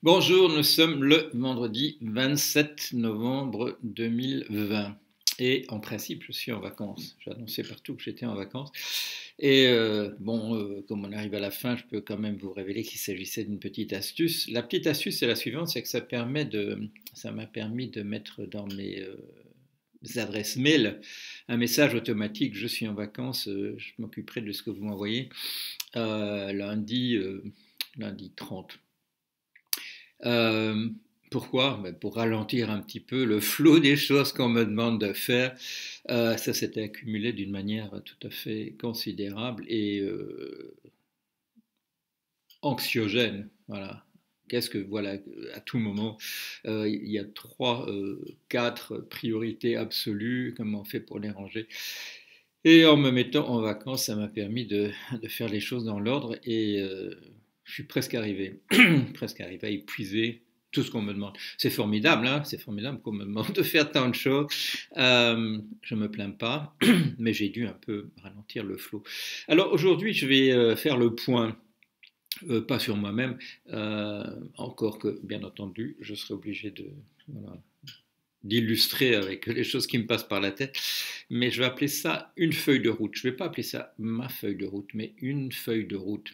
Bonjour, nous sommes le vendredi 27 novembre 2020 et en principe je suis en vacances. J'ai annoncé partout que j'étais en vacances et comme on arrive à la fin, je peux quand même vous révéler qu'il s'agissait d'une petite astuce. La petite astuce c'est la suivante, c'est que ça m'a permis de mettre dans mes adresses mail un message automatique. Je suis en vacances, je m'occuperai de ce que vous m'envoyez lundi, lundi 30. Euh, Pourquoi? Ben, pour ralentir un petit peu le flot des choses qu'on me demande de faire. Ça s'était accumulé d'une manière tout à fait considérable et anxiogène. Voilà. Qu'est-ce que, voilà, à tout moment, il y a trois, quatre priorités absolues, comment on fait pour les ranger? Et en me mettant en vacances, ça m'a permis de faire les choses dans l'ordre et je suis presque arrivé, presque arrivé à épuiser tout ce qu'on me demande. C'est formidable, hein, c'est formidable qu'on me demande de faire tant de choses. Je ne me plains pas, mais j'ai dû un peu ralentir le flot. Alors aujourd'hui, je vais faire le point. Pas sur moi-même, encore que, bien entendu, je serai obligé voilà, d'illustrer avec les choses qui me passent par la tête, mais je vais appeler ça une feuille de route. Je ne vais pas appeler ça ma feuille de route, mais une feuille de route.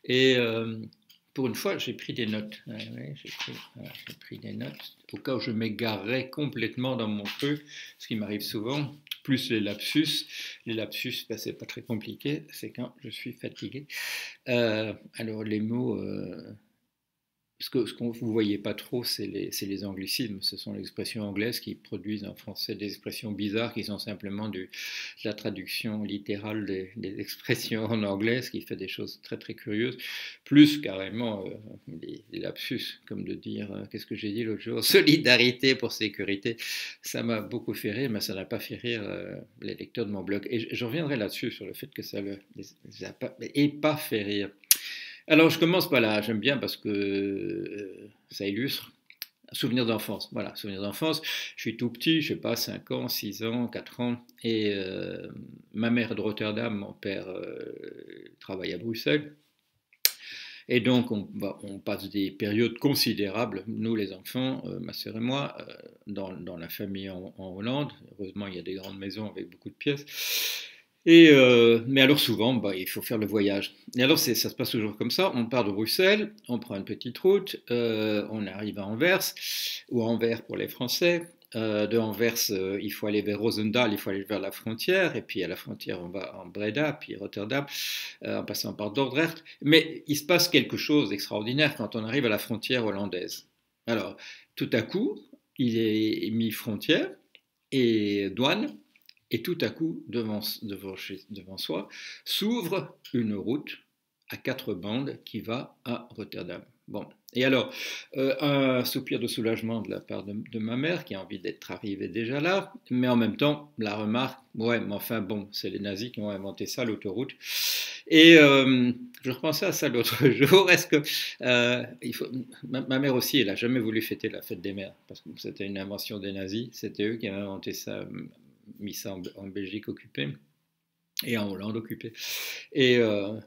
Et pour une fois, j'ai pris des notes. Ouais, j'ai pris des notes au cas où je m'égarerais complètement dans mon truc, ce qui m'arrive souvent. Plus les lapsus. Les lapsus, ben, c'est pas très compliqué, c'est quand je suis fatigué. Alors les mots, ce que vous ne voyez pas trop, c'est les anglicismes. Ce sont les expressions anglaises qui produisent en français des expressions bizarres qui sont simplement de la traduction littérale des expressions en anglais, ce qui fait des choses très très curieuses. Plus carrément les lapsus, comme de dire, qu'est-ce que j'ai dit l'autre jour, solidarité pour sécurité. Ça m'a beaucoup fait rire, mais ça n'a pas fait rire les lecteurs de mon blog. Et je reviendrai là-dessus, sur le fait que ça les a pas fait rire. Alors, je commence par là. J'aime bien parce que ça illustre. Souvenir d'enfance. Voilà, souvenir d'enfance. Je suis tout petit, je sais pas, 5 ans, 6 ans, 4 ans. Et ma mère est de Rotterdam, mon père travaille à Bruxelles. Et donc, on passe des périodes considérables, nous les enfants, ma sœur et moi, dans la famille en Hollande. Heureusement, il y a des grandes maisons avec beaucoup de pièces. Et mais alors souvent, bah, il faut faire le voyage. Et alors ça se passe toujours comme ça. On part de Bruxelles, on prend une petite route, on arrive à Anvers, ou Anvers pour les Français. De Anvers, il faut aller vers Roosendaal, il faut aller vers la frontière, et puis à la frontière, on va en Breda, puis Rotterdam, en passant par Dordrecht. Mais il se passe quelque chose d'extraordinaire quand on arrive à la frontière hollandaise. Alors, tout à coup, il est mis frontière et douane, et tout à coup, devant soi, s'ouvre une route à quatre bandes qui va à Rotterdam. Bon, et alors, un soupir de soulagement de la part de ma mère, qui a envie d'être arrivée déjà là, mais en même temps, la remarque, ouais, mais enfin bon, c'est les nazis qui ont inventé ça, l'autoroute. Et je repensais à ça l'autre jour, est-ce que ma mère aussi, elle n'a jamais voulu fêter la fête des mères, parce que c'était une invention des nazis, c'était eux qui avaient inventé ça, mis ça en Belgique occupée et en Hollande occupée. Et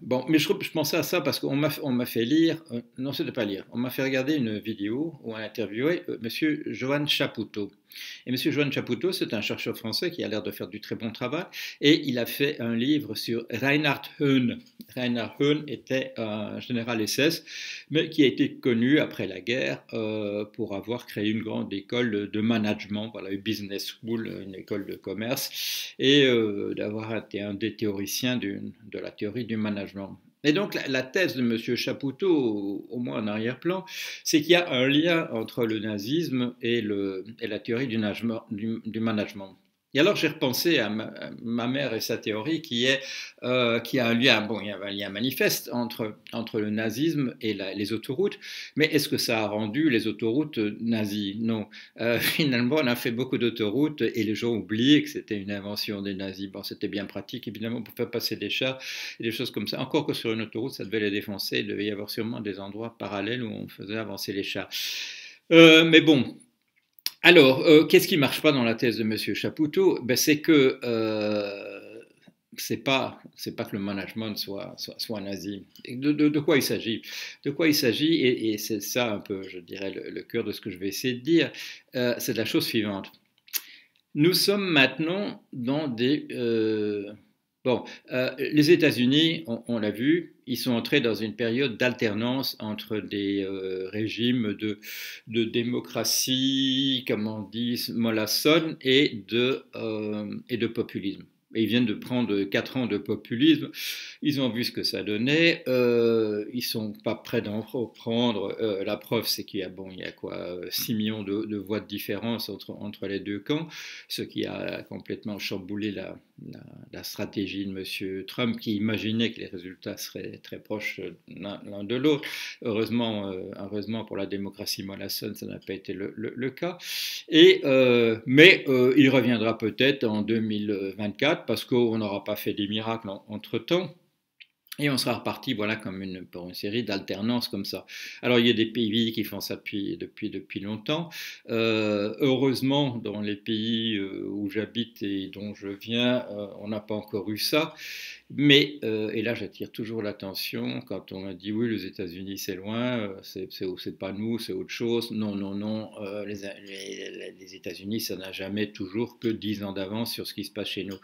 bon, mais je pensais à ça parce on m'a fait lire, non, c'était pas lire, on m'a fait regarder une vidéo où on interviewait Monsieur Johan Chapoutot. Et Monsieur Johan Chapoutot, c'est un chercheur français qui a l'air de faire du très bon travail, et il a fait un livre sur Reinhard Höhn. Reinhard Höhn était un général SS, mais qui a été connu après la guerre pour avoir créé une grande école de management, voilà, une business school, une école de commerce, et d'avoir été un des théoriciens de la théorie du management. Et donc la thèse de M. Chapoutot, au moins en arrière-plan, c'est qu'il y a un lien entre le nazisme et la théorie du management. Et alors j'ai repensé à ma mère et sa théorie qui a un lien, bon, il y a un lien manifeste entre le nazisme et les autoroutes, mais est-ce que ça a rendu les autoroutes nazies? Non. Finalement, on a fait beaucoup d'autoroutes et les gens oubliaient que c'était une invention des nazis. Bon, c'était bien pratique, évidemment, pour faire passer des chars et des choses comme ça. Encore que sur une autoroute, ça devait les défoncer. Il devait y avoir sûrement des endroits parallèles où on faisait avancer les chars. Mais bon. Alors, qu'est-ce qui ne marche pas dans la thèse de M. Chapoutot? Ben, c'est que c'est pas que le management soit nazi. De quoi il s'agit? De quoi il s'agit, et c'est ça un peu, je dirais, le cœur de ce que je vais essayer de dire, c'est de la chose suivante. Nous sommes maintenant dans des... bon, les États-Unis, on l'a vu, ils sont entrés dans une période d'alternance entre des régimes de démocratie, comme on dit, mollassonne, et de populisme. Et ils viennent de prendre 4 ans de populisme. Ils ont vu ce que ça donnait. Ils ne sont pas prêts d'en reprendre. La preuve, c'est qu'il y a, bon, il y a quoi, 6 millions de voix de différence entre les deux camps, ce qui a complètement chamboulé la stratégie de M. Trump, qui imaginait que les résultats seraient très proches l'un de l'autre. Heureusement pour la démocratie mollassonne, ça n'a pas été le cas. Mais il reviendra peut-être en 2024 parce qu'on n'aura pas fait des miracles entre-temps. Et on sera reparti, voilà, pour une série d'alternances comme ça. Alors, il y a des pays qui font ça depuis longtemps. Heureusement, dans les pays où j'habite et dont je viens, on n'a pas encore eu ça. Mais, et là j'attire toujours l'attention, quand on a dit oui, les États-Unis c'est loin, c'est pas nous, c'est autre chose. Non, non, non, les États-Unis ça n'a jamais toujours que 10 ans d'avance sur ce qui se passe chez nous,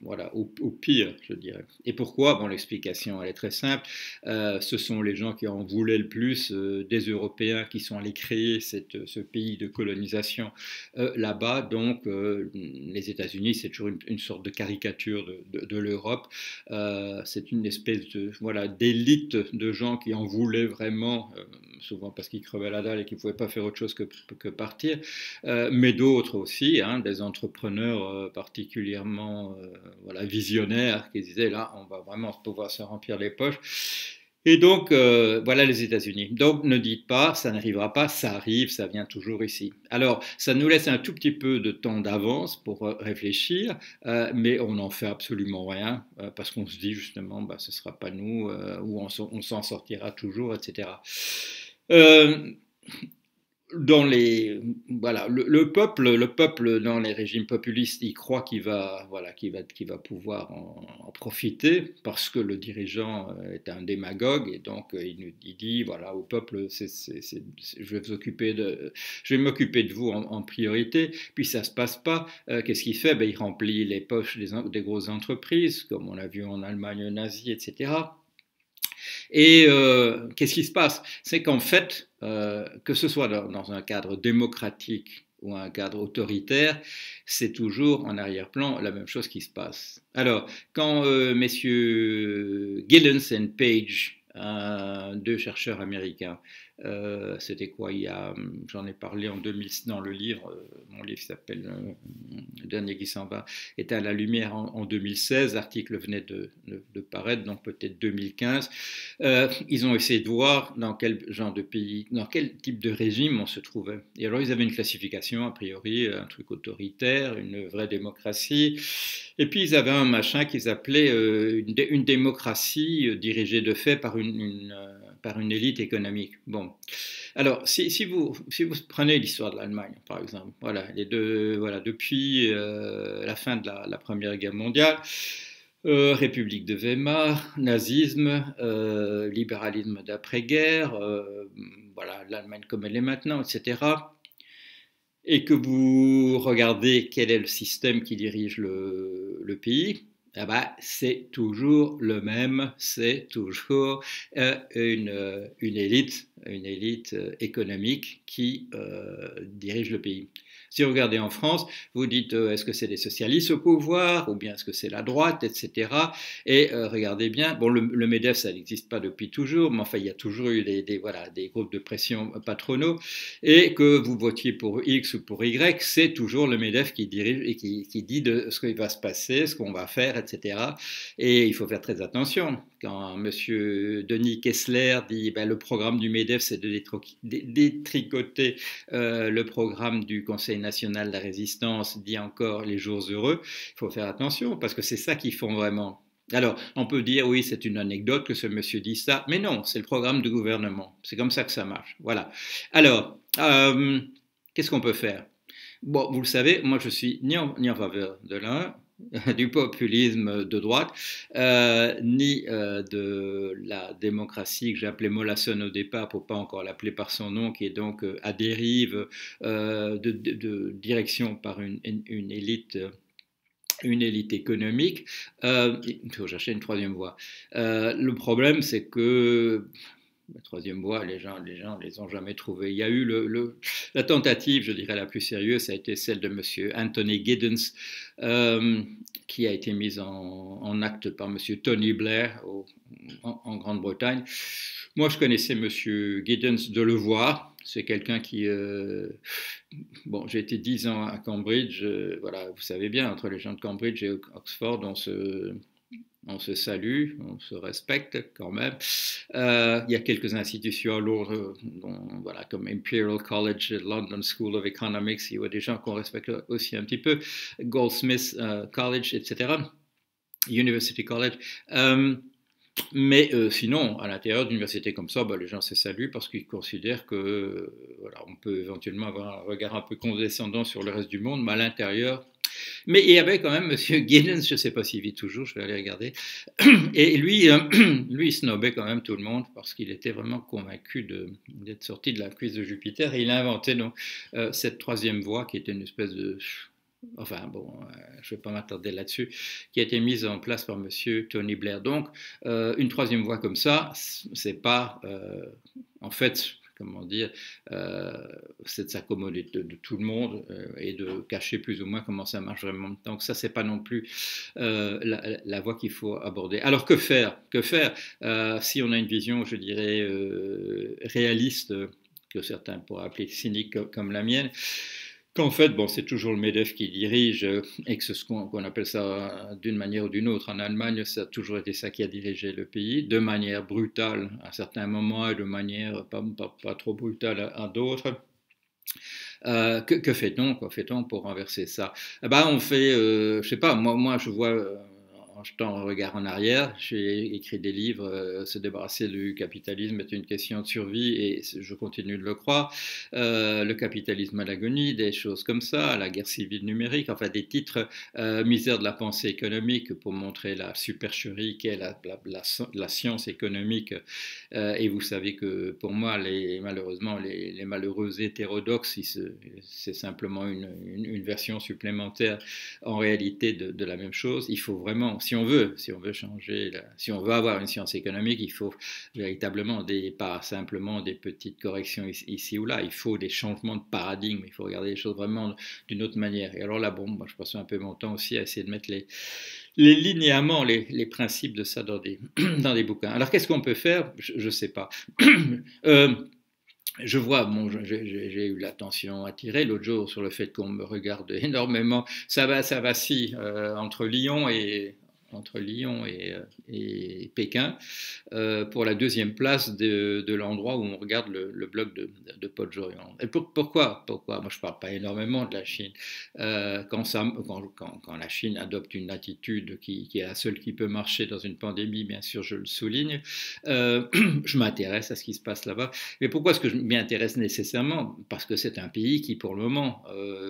voilà, au pire, je dirais. Et pourquoi? Bon, l'explication elle est très simple. Ce sont les gens qui en voulaient le plus, des Européens qui sont allés créer ce pays de colonisation là-bas. Donc les États-Unis c'est toujours une sorte de caricature de l'Europe. C'est une espèce de, voilà, d'élite de gens qui en voulaient vraiment, souvent parce qu'ils crevaient la dalle et qu'ils ne pouvaient pas faire autre chose que partir, mais d'autres aussi, hein, des entrepreneurs particulièrement voilà, visionnaires qui disaient là, on va vraiment pouvoir se remplir les poches. Et donc, voilà les États-Unis. Donc, ne dites pas, ça n'arrivera pas, ça arrive, ça vient toujours ici. Alors, ça nous laisse un tout petit peu de temps d'avance pour réfléchir, mais on n'en fait absolument rien, parce qu'on se dit justement, bah, ce ne sera pas nous, ou on s'en sortira toujours, etc. Dans les, voilà, le peuple dans les régimes populistes, il croit qu'il va, voilà, qu'il va pouvoir en profiter parce que le dirigeant est un démagogue et donc il dit voilà au peuple, je vais m'occuper de vous en priorité. Puis ça se passe pas. Qu'est-ce qu'il fait? Ben, il remplit les poches des grosses entreprises, comme on l'a vu en Allemagne nazie, etc. Et qu'est-ce qui se passe? C'est qu'en fait, que ce soit dans un cadre démocratique ou un cadre autoritaire, c'est toujours en arrière-plan la même chose qui se passe. Alors, quand messieurs Giddens et Page, deux chercheurs américains, c'était quoi, j'en ai parlé en 2000 dans le livre, mon livre s'appelle Le dernier qui s'en va, était à la lumière en 2016, l'article venait de paraître, donc peut-être 2015. Ils ont essayé de voir dans quel genre de pays, dans quel type de régime on se trouvait. Et alors ils avaient une classification, a priori, un truc autoritaire, une vraie démocratie. Et puis ils avaient un machin qu'ils appelaient une démocratie dirigée de fait par une élite économique. Bon, alors si vous prenez l'histoire de l'Allemagne, par exemple, voilà, voilà, depuis la fin de la Première Guerre mondiale, République de Weimar, nazisme, libéralisme d'après-guerre, voilà, l'Allemagne comme elle est maintenant, etc. Et que vous regardez quel est le système qui dirige le pays, eh ben, c'est toujours le même, c'est toujours une élite économique qui dirige le pays. Si vous regardez en France, vous dites est-ce que c'est des socialistes au pouvoir ou bien est-ce que c'est la droite, etc. Et regardez bien, bon, le MEDEF, ça n'existe pas depuis toujours, mais enfin, il y a toujours eu des groupes de pression patronaux, et que vous votiez pour X ou pour Y, c'est toujours le MEDEF qui dirige et qui dit de ce qui va se passer, ce qu'on va faire, etc. Et il faut faire très attention. Quand M. Denis Kessler dit ben, le programme du MEDEF, c'est de détricoter le programme du Conseil national de la résistance, dit encore les jours heureux, il faut faire attention parce que c'est ça qu'ils font vraiment. Alors, on peut dire, oui, c'est une anecdote que ce monsieur dit ça, mais non, c'est le programme du gouvernement. C'est comme ça que ça marche. Voilà. Alors, qu'est-ce qu'on peut faire? Bon, vous le savez, moi je suis ni en faveur de l'un, du populisme de droite, ni de la démocratie que j'appelais Mollason au départ, pour pas encore l'appeler par son nom, qui est donc à dérive de direction par une élite économique. Il faut chercher une troisième voie. Le problème, c'est que la troisième voie, les gens les ont jamais trouvés. Il y a eu la tentative, je dirais, la plus sérieuse, ça a été celle de M. Anthony Giddens, qui a été mise en acte par M. Tony Blair en Grande-Bretagne. Moi, je connaissais M. Giddens de le voir. C'est quelqu'un qui... bon, j'ai été 10 ans à Cambridge. Voilà, vous savez bien, entre les gens de Cambridge et Oxford, on se salue, on se respecte quand même. Il y a quelques institutions à Londres, voilà, comme Imperial College, London School of Economics, il y a des gens qu'on respecte aussi un petit peu, Goldsmiths College, etc., University College. Mais sinon, à l'intérieur d'une université comme ça, les gens se saluent parce qu'ils considèrent que voilà, on peut éventuellement avoir un regard un peu condescendant sur le reste du monde, mais à l'intérieur. Mais il y avait quand même M. Giddens, je ne sais pas s'il vit toujours, je vais aller regarder, et lui, il snobait quand même tout le monde parce qu'il était vraiment convaincu d'être sorti de la cuisse de Jupiter, et il a inventé donc, cette troisième voie qui était une espèce de... Enfin bon, je ne vais pas m'attarder là-dessus, qui a été mise en place par M. Tony Blair. Donc, une troisième voie comme ça, c'est pas, en fait, comment dire, c'est de s'accommoder de tout le monde et de cacher plus ou moins comment ça marche vraiment. Donc ça, c'est pas non plus la voie qu'il faut aborder. Alors que faire? Que faire si on a une vision, je dirais, réaliste, que certains pourraient appeler cynique comme la mienne? Qu'en fait, bon, c'est toujours le MEDEF qui dirige et que c'est ce qu'on appelle ça d'une manière ou d'une autre. En Allemagne, ça a toujours été ça qui a dirigé le pays, de manière brutale à certains moments et de manière pas trop brutale à d'autres. Que fait-on? Quoi fait-on pour renverser ça? On fait, je sais pas, moi je vois, en jetant un regard en arrière, j'ai écrit des livres, se débarrasser du capitalisme est une question de survie, et je continue de le croire. Le capitalisme à l'agonie, des choses comme ça, la guerre civile numérique, enfin des titres, misère de la pensée économique, pour montrer la supercherie qu'est la science économique. Et vous savez que pour moi, malheureusement, les malheureux hétérodoxes, c'est simplement une version supplémentaire en réalité de la même chose. Il faut vraiment, si on veut changer, si on veut avoir une science économique, il faut véritablement pas simplement des petites corrections ici ou là, il faut des changements de paradigme, il faut regarder les choses vraiment d'une autre manière. Et alors là, bon, moi je passe un peu mon temps aussi à essayer de mettre les linéaments, les principes de ça dans des bouquins. Alors qu'est-ce qu'on peut faire? Je ne sais pas. Je vois, bon, j'ai eu l'attention attirée l'autre jour sur le fait qu'on me regarde énormément. Ça vacille entre Lyon et Pékin, pour la deuxième place de l'endroit où on regarde le blog de Paul Jorion. Et pourquoi moi, je ne parle pas énormément de la Chine. Quand la Chine adopte une attitude qui est la seule qui peut marcher dans une pandémie, bien sûr, je le souligne, je m'intéresse à ce qui se passe là-bas. Mais pourquoi est-ce que je m'y intéresse nécessairement? Parce que c'est un pays qui, pour le moment,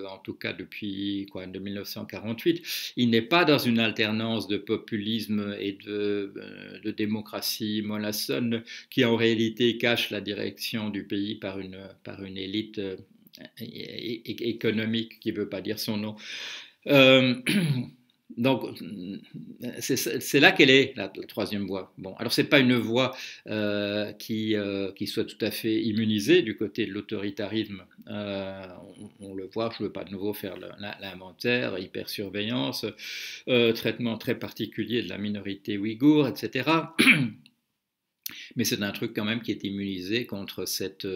en tout cas depuis de 1948, il n'est pas dans une alternance de populisme et de démocratie mollassonne qui en réalité cache la direction du pays par une élite économique qui ne veut pas dire son nom. Donc, c'est là qu'elle est, la troisième voie. Bon, alors c'est pas une voie qui soit tout à fait immunisée du côté de l'autoritarisme. On le voit, je ne veux pas de nouveau faire l'inventaire, hypersurveillance, traitement très particulier de la minorité ouïghour, etc. Mais c'est un truc quand même qui est immunisé contre cette,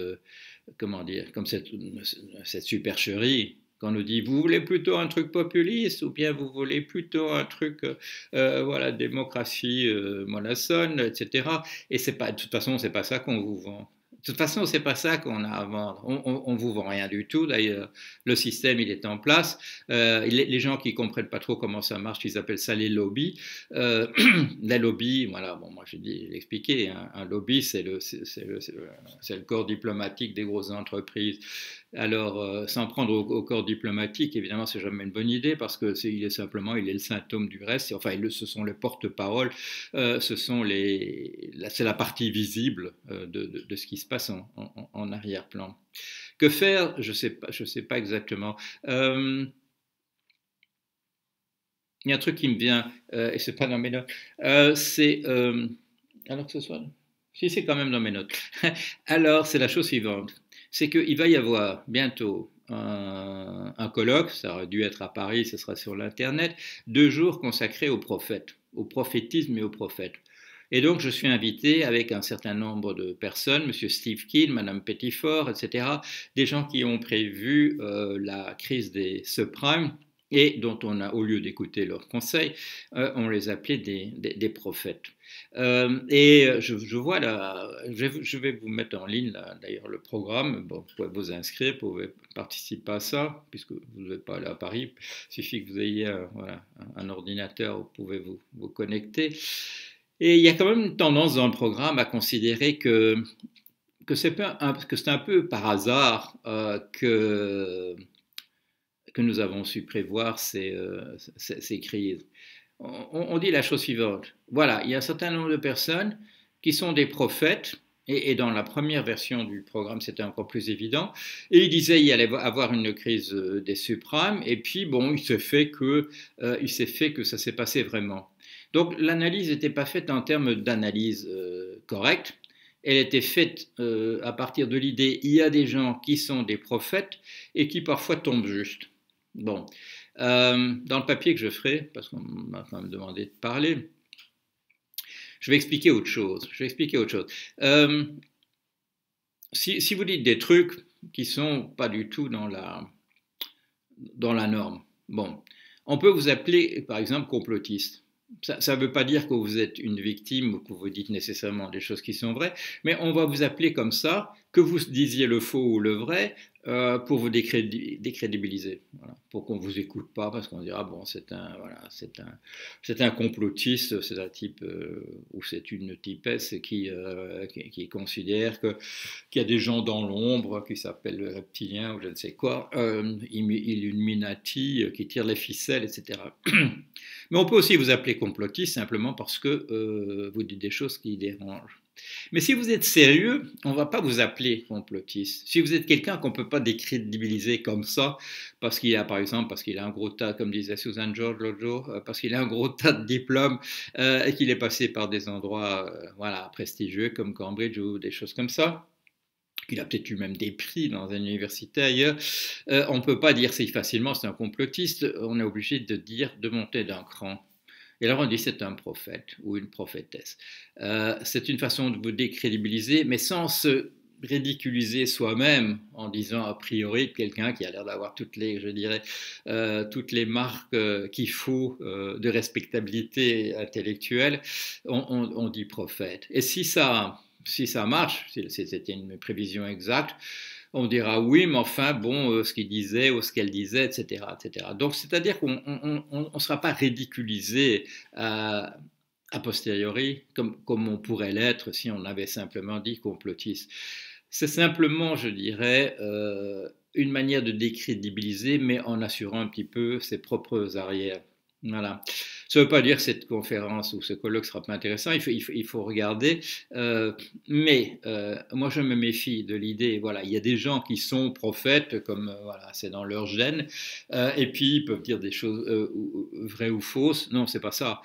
comment dire, comme cette supercherie. Quand on nous dit, vous voulez plutôt un truc populiste ou bien vous voulez plutôt un truc, voilà, démocratie mollassonne, etc. Et c'est pas, de toute façon, c'est pas ça qu'on vous vend. De toute façon, c'est pas ça qu'on a à vendre. On vous vend rien du tout. D'ailleurs, le système, il est en place. Les gens qui comprennent pas trop comment ça marche, ils appellent ça les lobbies. Euh, les lobbies, voilà. Bon, moi, j'ai expliqué. Hein, un lobby, c'est le corps diplomatique des grosses entreprises. Alors, s'en prendre au corps diplomatique, évidemment, c'est jamais une bonne idée parce que il est le symptôme du reste. Enfin, ce sont les porte-paroles, c'est la partie visible de ce qui se passe en arrière-plan. Que faire? Je sais pas exactement. Il y a un truc qui me vient et c'est pas dans mes notes. Alors que ce soit, si c'est quand même dans mes notes. Alors, c'est la chose suivante, c'est qu'il va y avoir bientôt un colloque, ça aurait dû être à Paris, ce sera sur l'Internet, 2 jours consacrés aux prophètes, au prophétisme et aux prophètes. Et donc, je suis invité avec un certain nombre de personnes, M. Steve Keen, Mme Pettiford, etc., des gens qui ont prévu la crise des subprimes et dont on a, au lieu d'écouter leurs conseils, on les appelait des prophètes. Et je vois là, je vais vous mettre en ligne d'ailleurs le programme. Bon, vous pouvez vous inscrire, vous pouvez participer à ça, puisque vous ne devez pas aller à Paris. Il suffit que vous ayez voilà, un ordinateur, vous pouvez vous connecter. Et il y a quand même une tendance dans le programme à considérer que c'est un peu par hasard que nous avons su prévoir ces crises. On dit la chose suivante. Voilà, il y a un certain nombre de personnes qui sont des prophètes, et dans la première version du programme, c'était encore plus évident, et il disait qu'il allait avoir une crise des subprimes, et puis bon, il s'est fait que ça s'est passé vraiment. Donc l'analyse n'était pas faite en termes d'analyse correcte, elle était faite à partir de l'idée il y a des gens qui sont des prophètes et qui parfois tombent juste. Bon, dans le papier que je ferai, parce qu'on m'a quand même demandé de parler, je vais expliquer autre chose. Si vous dites des trucs qui sont pas du tout dans la norme, bon, on peut vous appeler par exemple complotiste. Ça ne veut pas dire que vous êtes une victime ou que vous dites nécessairement des choses qui sont vraies, mais on va vous appeler comme ça, que vous disiez le faux ou le vrai, pour vous décrédibiliser, voilà, pour qu'on ne vous écoute pas, parce qu'on dira, bon, c'est un complotiste, c'est un type, ou c'est une typesse qui considère qu'il y a des gens dans l'ombre qui s'appellent le reptilien ou je ne sais quoi, Illuminati, qui tirent les ficelles, etc. Mais on peut aussi vous appeler complotiste simplement parce que vous dites des choses qui dérangent. Mais si vous êtes sérieux, on ne va pas vous appeler complotiste. Si vous êtes quelqu'un qu'on ne peut pas décrédibiliser comme ça, parce qu'il a, par exemple, parce qu'il a un gros tas, comme disait Susan George l'autre jour, parce qu'il a un gros tas de diplômes et qu'il est passé par des endroits voilà, prestigieux comme Cambridge ou des choses comme ça, qu'il a peut-être eu même des prix dans une université ailleurs, on ne peut pas dire si facilement c'est un complotiste, on est obligé de monter d'un cran. Et alors on dit c'est un prophète ou une prophétesse. C'est une façon de vous décrédibiliser, mais sans se ridiculiser soi-même en disant a priori quelqu'un qui a l'air d'avoir toutes les, je dirais, toutes les marques qu'il faut de respectabilité intellectuelle, on dit prophète. Et si ça marche, si c'était une prévision exacte, on dira oui, mais enfin, bon, ce qu'il disait ou ce qu'elle disait, etc., etc. Donc, c'est-à-dire qu'on ne sera pas ridiculisé a posteriori, comme on pourrait l'être si on avait simplement dit complotiste. C'est simplement, je dirais, une manière de décrédibiliser, mais en assurant un petit peu ses propres arrières. Voilà. Ça ne veut pas dire que cette conférence ou ce colloque ne sera pas intéressant, il faut regarder. Mais moi, je me méfie de l'idée, voilà, il y a des gens qui sont prophètes, comme voilà, c'est dans leur gène, et puis ils peuvent dire des choses vraies ou fausses. Non, c'est pas ça.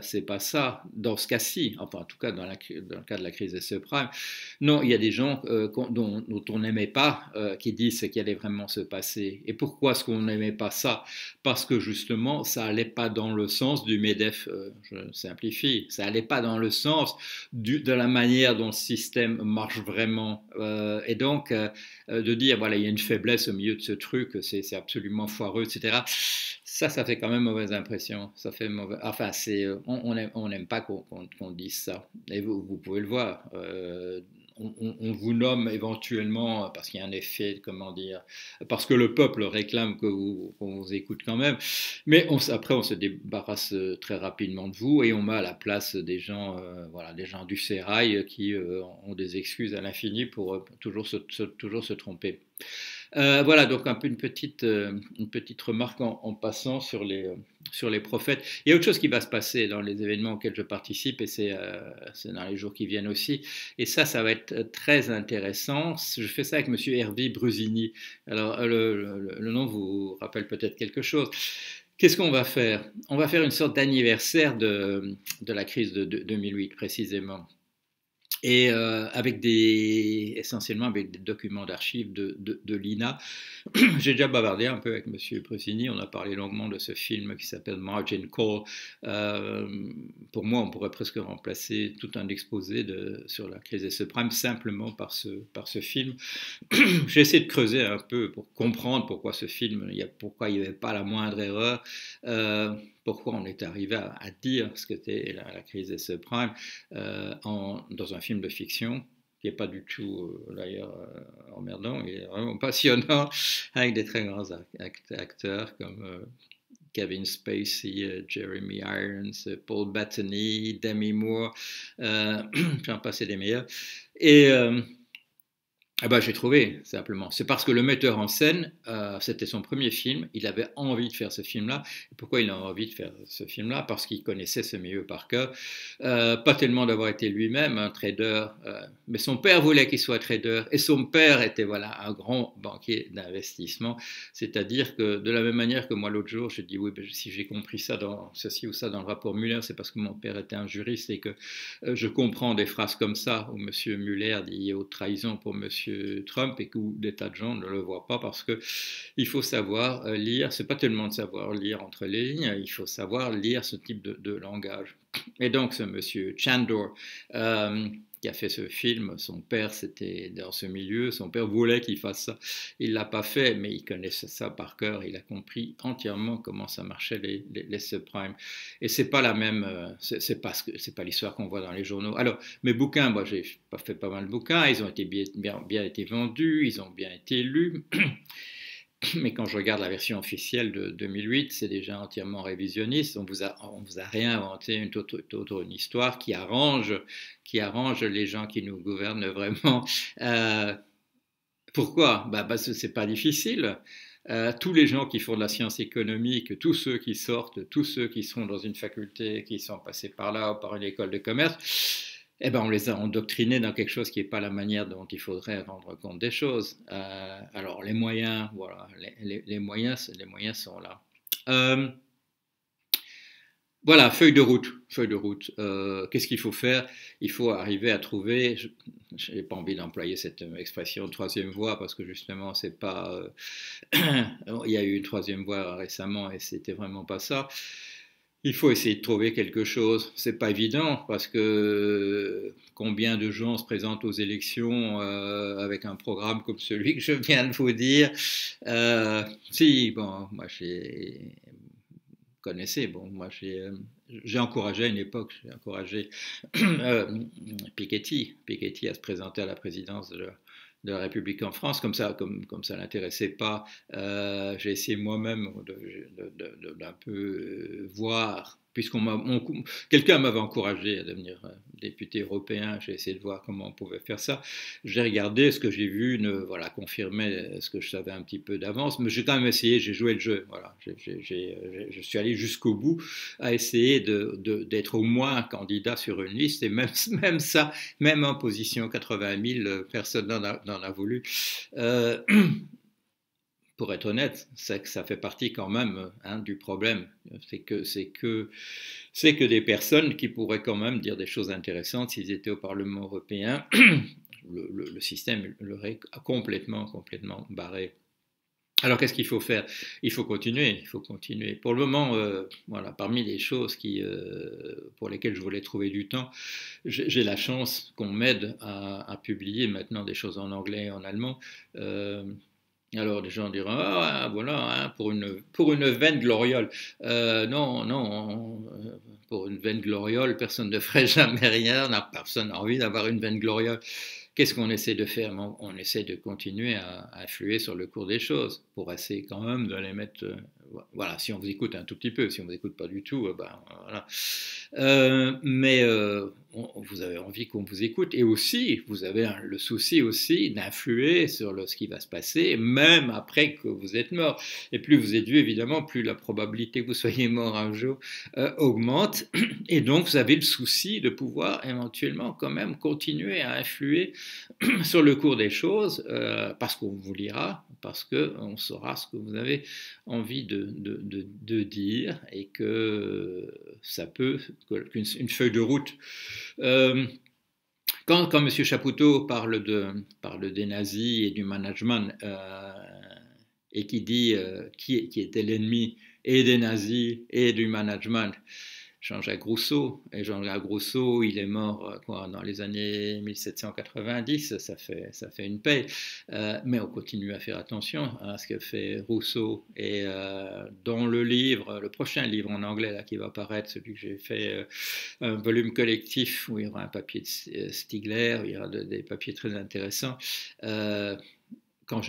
C'est pas ça. Dans ce cas-ci, enfin, en tout cas, dans le cas de la crise des subprimes, non, il y a des gens dont on n'aimait pas qui disent ce qui allait vraiment se passer. Et pourquoi est-ce qu'on n'aimait pas ça? Parce que justement, ça allait pas dans le sens du MEDEF, je simplifie, ça allait pas dans le sens de la manière dont le système marche vraiment. Et donc, de dire, voilà, il y a une faiblesse au milieu de ce truc, c'est absolument foireux, etc. Ça fait quand même mauvaise impression. Ça fait mauvais. Enfin, on n'aime pas qu'on dise ça. Et vous pouvez le voir. on vous nomme éventuellement parce qu'il y a un effet, comment dire, parce que le peuple réclame qu'on vous écoute quand même, mais après on se débarrasse très rapidement de vous et on met à la place des gens, voilà, des gens du sérail qui ont des excuses à l'infini pour toujours se tromper. Voilà, donc un peu une petite remarque en passant sur les prophètes. Il y a autre chose qui va se passer dans les événements auxquels je participe, et c'est dans les jours qui viennent aussi. Et ça va être très intéressant. Je fais ça avec M. Hervé Brusini. Alors, le nom vous rappelle peut-être quelque chose. Qu'est-ce qu'on va faire? On va faire une sorte d'anniversaire de la crise de 2008, précisément. Et essentiellement avec des documents d'archives de l'INA. J'ai déjà bavardé un peu avec M. Brusini, on a parlé longuement de ce film qui s'appelle Margin Call. Pour moi, on pourrait presque remplacer tout un exposé sur la crise des subprimes simplement par ce film. J'ai essayé de creuser un peu pour comprendre pourquoi ce film, pourquoi il n'y avait pas la moindre erreur. Pourquoi on est arrivé à dire ce qu'était la crise des subprimes dans un film de fiction qui n'est pas du tout d'ailleurs emmerdant, il est vraiment passionnant avec des très grands acteurs comme Kevin Spacey, Jeremy Irons, Paul Bettany, Demi Moore, j'en passe des meilleurs. Et ah bah, j'ai trouvé, simplement. C'est parce que le metteur en scène, c'était son premier film, il avait envie de faire ce film-là. Et pourquoi il a envie de faire ce film-là? Parce qu'il connaissait ce milieu par cœur. Pas tellement d'avoir été lui-même un trader, mais son père voulait qu'il soit trader. Et son père était voilà, un grand banquier d'investissement. C'est-à-dire que de la même manière que moi l'autre jour, je dis oui, ben, si j'ai compris ça dans ceci ou ça dans le rapport Muller, c'est parce que mon père était un juriste et que je comprends des phrases comme ça où M. Muller dit aux trahisons pour M. Trump et que des tas de gens ne le voient pas parce que il faut savoir lire, c'est pas tellement de savoir lire entre les lignes, il faut savoir lire ce type de langage. Et donc ce monsieur Chandor qui a fait ce film, son père c'était dans ce milieu, son père voulait qu'il fasse ça, il l'a pas fait, mais il connaissait ça par cœur, il a compris entièrement comment ça marchait les subprimes. Et c'est pas la même, c'est pas l'histoire qu'on voit dans les journaux. Alors mes bouquins, moi j'ai fait pas mal de bouquins, ils ont été bien été vendus, ils ont bien été lus. Mais quand je regarde la version officielle de 2008, c'est déjà entièrement révisionniste. On vous a réinventé une histoire qui arrange les gens qui nous gouvernent vraiment. Pourquoi? Parce que c'est pas difficile. Tous les gens qui font de la science économique, tous ceux qui sortent, tous ceux qui sont dans une faculté, qui sont passés par là ou par une école de commerce, eh ben, on les a endoctrinés dans quelque chose qui n'est pas la manière dont il faudrait rendre compte des choses. Alors les moyens, voilà, les moyens sont là. Voilà, feuille de route. Qu'est-ce qu'il faut faire? Il faut arriver à trouver. Je n'ai pas envie d'employer cette expression troisième voie parce que justement, c'est pas. Il y a eu une troisième voie récemment et c'était vraiment pas ça. Il faut essayer de trouver quelque chose. C'est pas évident parce que combien de gens se présentent aux élections avec un programme comme celui que je viens de vous dire. Si, bon, moi connaissez, bon, moi j'ai encouragé à une époque, j'ai encouragé Piketty à se présenter à la présidence de la République en France, comme ça l'intéressait pas, j'ai essayé moi-même d'un peu voir, quelqu'un m'avait encouragé à devenir député européen, j'ai essayé de voir comment on pouvait faire ça. J'ai regardé, ce que j'ai vu confirmait ce que je savais un petit peu d'avance, mais j'ai quand même essayé, j'ai joué le jeu, voilà. Je suis allé jusqu'au bout à essayer d'être au moins un candidat sur une liste, et même ça, même en position 80 000, personne n'en a voulu. Pour être honnête, c'est que ça fait partie quand même du problème. C'est que des personnes qui pourraient quand même dire des choses intéressantes s'ils étaient au Parlement européen. Le système leur est complètement barré. Alors qu'est-ce qu'il faut faire? Il faut continuer. Pour le moment, voilà, parmi les choses pour lesquelles je voulais trouver du temps, j'ai la chance qu'on m'aide à publier maintenant des choses en anglais et en allemand. Alors, les gens diront, ah, voilà, hein, pour une vaine gloriole. Non, pour une vaine gloriole, personne ne ferait jamais rien, personne n'a envie d'avoir une vaine gloriole. qu'est-ce qu'on essaie de faire? On essaie de continuer à influer sur le cours des choses pour essayer quand même de les mettre. Voilà, si on vous écoute un tout petit peu, si on ne vous écoute pas du tout, ben, voilà. Mais vous avez envie qu'on vous écoute et aussi, vous avez le souci aussi d'influer sur ce qui va se passer, même après que vous êtes mort. Et plus vous êtes vieux, évidemment, plus la probabilité que vous soyez mort un jour augmente. Et donc, vous avez le souci de pouvoir éventuellement quand même continuer à influer sur le cours des choses, parce qu'on vous lira, parce qu'on saura ce que vous avez envie de dire et que ça peut, qu'une feuille de route. Euh, quand M. Chapoutot parle des nazis et du management, et qui dit qui était l'ennemi et des nazis et du management, Jean-Jacques Rousseau. Et Jean-Jacques Rousseau, il est mort quoi, dans les années 1790, ça fait une paix. Mais on continue à faire attention à ce que fait Rousseau. Et dans le prochain livre en anglais là, qui va apparaître, celui que j'ai fait, un volume collectif où il y aura un papier de Stigler, il y aura des papiers très intéressants.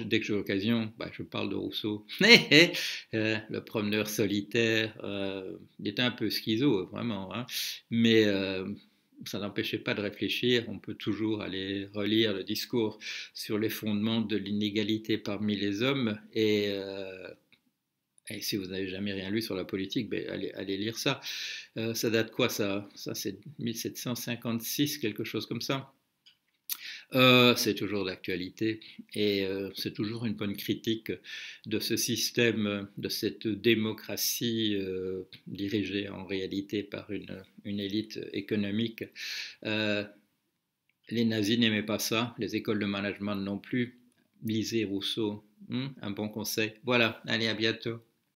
Dès que j'ai l'occasion, je parle de Rousseau. Le promeneur solitaire, il était un peu schizo, vraiment, hein, mais ça n'empêchait pas de réfléchir. On peut toujours aller relire le discours sur les fondements de l'inégalité parmi les hommes. Et si vous n'avez jamais rien lu sur la politique, allez lire ça. Ça date quoi ça c'est 1756, quelque chose comme ça. C'est toujours d'actualité et c'est toujours une bonne critique de ce système, de cette démocratie dirigée en réalité par une élite économique. Euh, les nazis n'aimaient pas ça, les écoles de management non plus. Lisez Rousseau, un bon conseil. Voilà, allez, à bientôt.